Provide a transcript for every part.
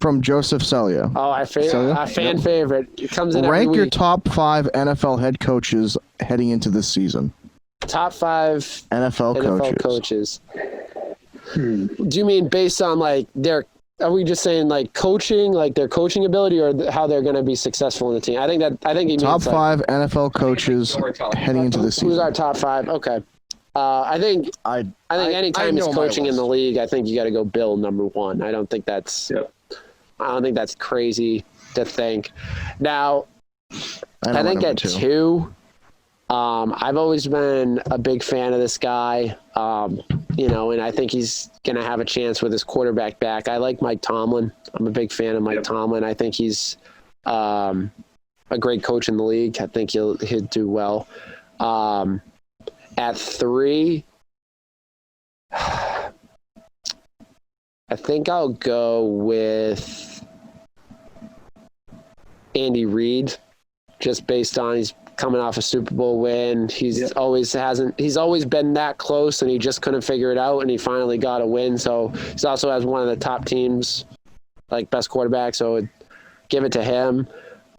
from Joseph Celia. Oh, a fan favorite. It comes in Rank every your week. top 5 NFL head coaches heading into this season. Top 5 NFL coaches. Do you mean based on like are we just saying like coaching, like their coaching ability, or how they're going to be successful in the team? I think he means top 5 NFL coaches heading into this season. Who's our top 5? Okay. I think anytime he's coaching in the league, I think you got to go Bill number 1. I don't think that's crazy to think. Now, I think at 2, I've always been a big fan of this guy, and I think he's going to have a chance with his quarterback back. I like Mike Tomlin. I'm a big fan of Mike Tomlin. I think he's a great coach in the league. I think he'll do well. At 3, I think I'll go with Andy Reid, just based on he's coming off a Super Bowl win. He's always been that close, and he just couldn't figure it out, and he finally got a win. So he also has one of the top teams, like best quarterback. So I'd give it to him.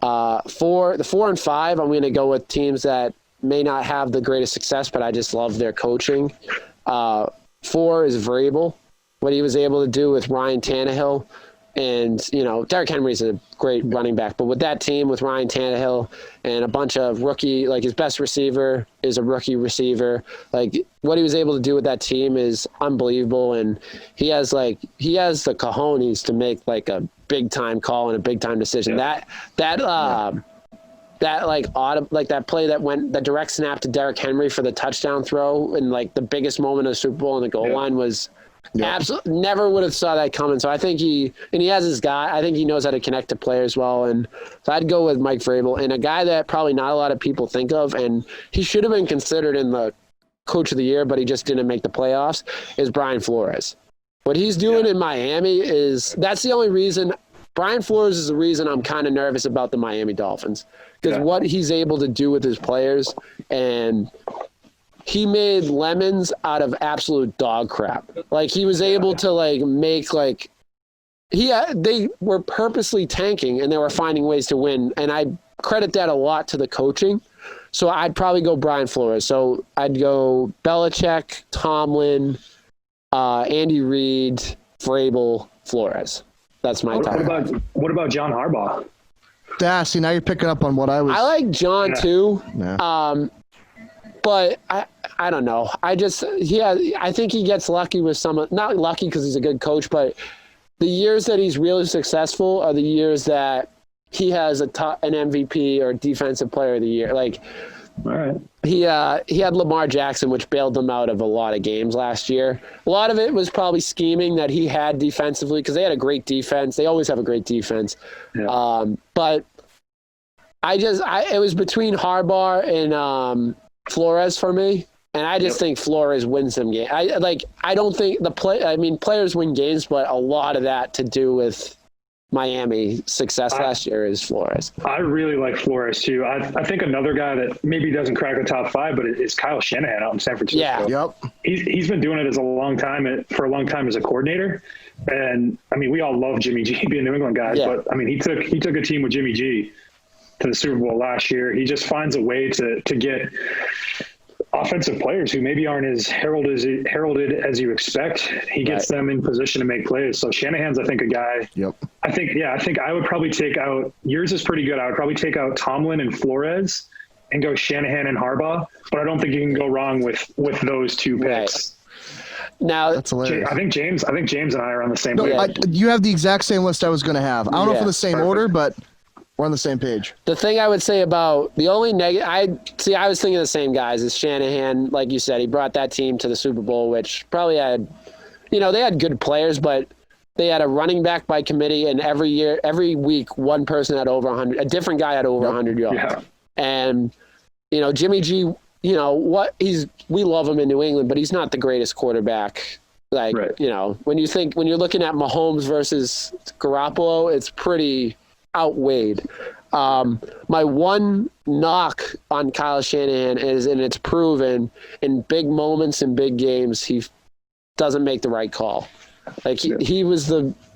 The 4 and 5, I'm going to go with teams that may not have the greatest success, but I just love their coaching. 4 is Vrabel, what he was able to do with Ryan Tannehill. And, Derrick Henry's a great running back, but with that team, with Ryan Tannehill and a bunch of rookie, like his best receiver is a rookie receiver, like what he was able to do with that team is unbelievable. And he has the cojones to make like a big time call and a big time decision. That play that went the direct snap to Derrick Henry for the touchdown throw and like the biggest moment of the Super Bowl in the goal line was absolutely never would have saw that coming. So I think he has his guy. I think he knows how to connect to players well. And so I'd go with Mike Vrabel, and a guy that probably not a lot of people think of, and he should have been considered in the coach of the year, but he just didn't make the playoffs, is Brian Flores. What he's doing in Miami that's the only reason. Brian Flores is the reason I'm kind of nervous about the Miami Dolphins, because what he's able to do with his players, and he made lemons out of absolute dog crap. Like he was able to make they were purposely tanking and they were finding ways to win. And I credit that a lot to the coaching. So I'd probably go Brian Flores. So I'd go Belichick, Tomlin, Andy Reid, Vrabel, Flores. That's my top. What about John Harbaugh? See, now you're picking up on what I was. I like John too. Yeah. But I don't know. I think he gets lucky with not lucky because he's a good coach, but the years that he's really successful are the years that he has an MVP or defensive player of the year. Like, all right. He had Lamar Jackson, which bailed them out of a lot of games last year. A lot of it was probably scheming that he had defensively, because they had a great defense. They always have a great defense. Yeah. But it was between Harbaugh and Flores for me, and I just think Flores wins some games. I don't think players win games, but a lot of that to do with Miami success last year is Flores. I really like Flores too. I think another guy that maybe doesn't crack the top 5, but it's Kyle Shanahan out in San Francisco. Yeah. Yep. He's been doing it for a long time as a coordinator. And I mean, we all love Jimmy G being New England guys, but I mean, he took a team with Jimmy G to the Super Bowl last year. He just finds a way to get offensive players who maybe aren't as heralded as you expect. He gets them in position to make plays. So Shanahan's, I think, a guy. Yep. I think I would probably take out, yours is pretty good. I would probably take out Tomlin and Flores and go Shanahan and Harbaugh, but I don't think you can go wrong with those 2 picks. Now, that's hilarious. I think James and I are on the same page. You have the exact same list I was going to have. I don't know if in the same order, but we're on the same page. The thing I would say about the only negative, I was thinking the same guys as Shanahan. Like you said, he brought that team to the Super Bowl, which probably had, they had good players, but they had a running back by committee, and every week, one person had over 100. A different guy had over 100 yards. Yeah. And Jimmy G, we love him in New England, but he's not the greatest quarterback. When you're looking at Mahomes versus Garoppolo, it's pretty outweighed. My one knock on Kyle Shanahan is, and it's proven in big moments in big games, he doesn't make the right call. Like he was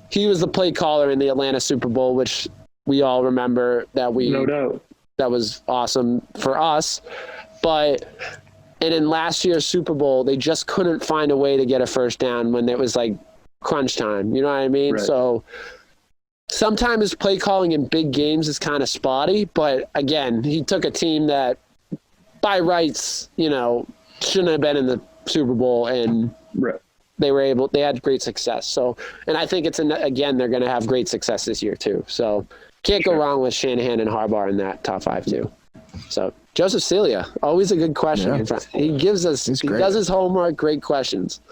he was the play caller in the Atlanta Super Bowl, which we all remember No doubt. that was awesome for us. And in last year's Super Bowl, they just couldn't find a way to get a first down when it was like crunch time. You know what I mean? Right. So sometimes play calling in big games is kind of spotty, but again, he took a team that by rights, shouldn't have been in the Super Bowl, and Right. they had great success. So, and I think again, they're going to have great success this year too. So can't go wrong with Shanahan and Harbaugh in that top 5 too. So Joseph Celia, always a good question. Yeah. He does his homework, great questions.